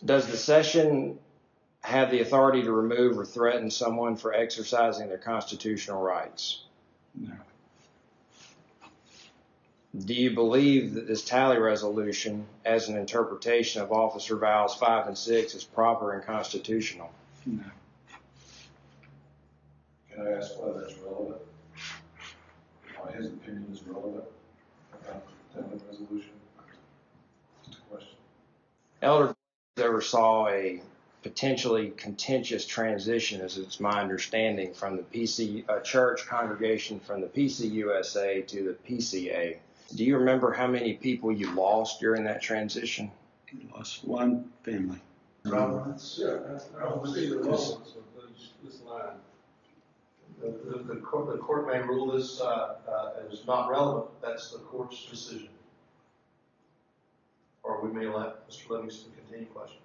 Does the session have the authority to remove or threaten someone for exercising their constitutional rights? No. Do you believe that this tally resolution, as an interpretation of Officer Vows 5 and 6, is proper and constitutional? No. Can I ask why that's relevant? Why his opinion is relevant about the tally resolution? Just a question. Elder oversaw a potentially contentious transition, as it's my understanding, from the PC church congregation from the PCUSA to the PCA. Do you remember how many people you lost during that transition? We lost one family. Relevance? Yeah, I don't see the relevance of this line. The court may rule this as not relevant. That's the court's decision. Or we may let Mr. Livingston continue question.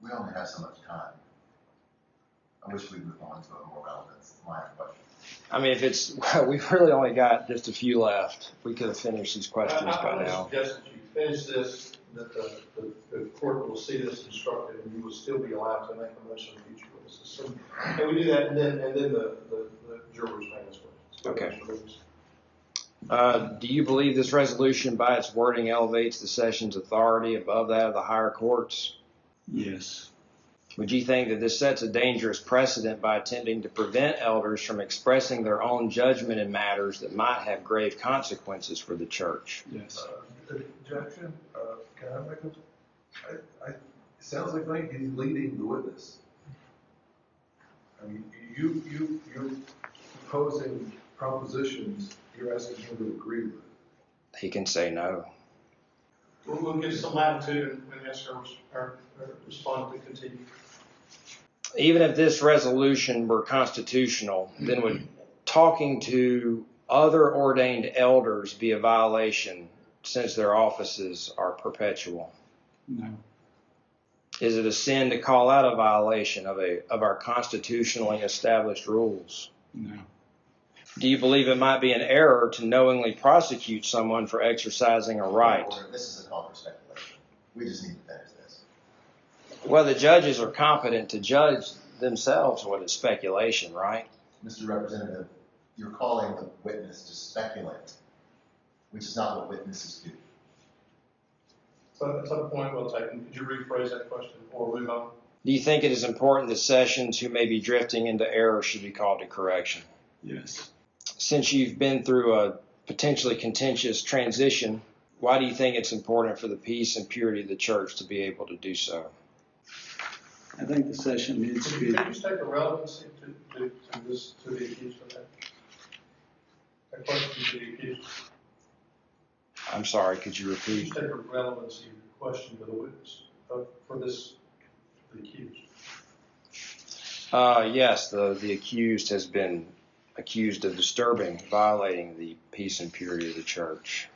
We only have so much time. I wish we'd move on to a more relevant line of question. I mean, if it's, we've really only got just a few left. We could have finished these questions by now. I would suggest that you finish this, that the court will see this instructed, and you will still be allowed to make a motion of future witnesses. So, and we do that, and then the jurors may as well. Okay. Do you believe this resolution, by its wording, elevates the session's authority above that of the higher courts? Yes. Would you think that this sets a dangerous precedent by attempting to prevent elders from expressing their own judgment in matters that might have grave consequences for the church? Yes. Objection? Can I make a? It sounds like he's leading the witness. I mean, you're proposing propositions. You're asking him to agree with. He can say no. We'll give some latitude and ask our respondent to continue. Even if this resolution were constitutional, then would talking to other ordained elders be a violation since their offices are perpetual? No. Is it a sin to call out a violation of our constitutionally established rules? No. Do you believe it might be an error to knowingly prosecute someone for exercising a right? This is a call for speculation. We just need to finish this. Well, the judges are competent to judge themselves what is speculation, right? Mr. Representative, you're calling the witness to speculate, which is not what witnesses do. So that's a point well taken. Could you rephrase that question or move on? Do you think it is important that sessions who may be drifting into error should be called to correction? Yes. Since you've been through a potentially contentious transition, why do you think it's important for the peace and purity of the church to be able to do so? I think the session needs to be. Can you take a relevancy to the accused of that? A question to the accused. I'm sorry, could you Can you repeat? take a relevancy question to the witness for this, the accused? Yes, the accused has been accused of disturbing, violating the peace and purity of the church.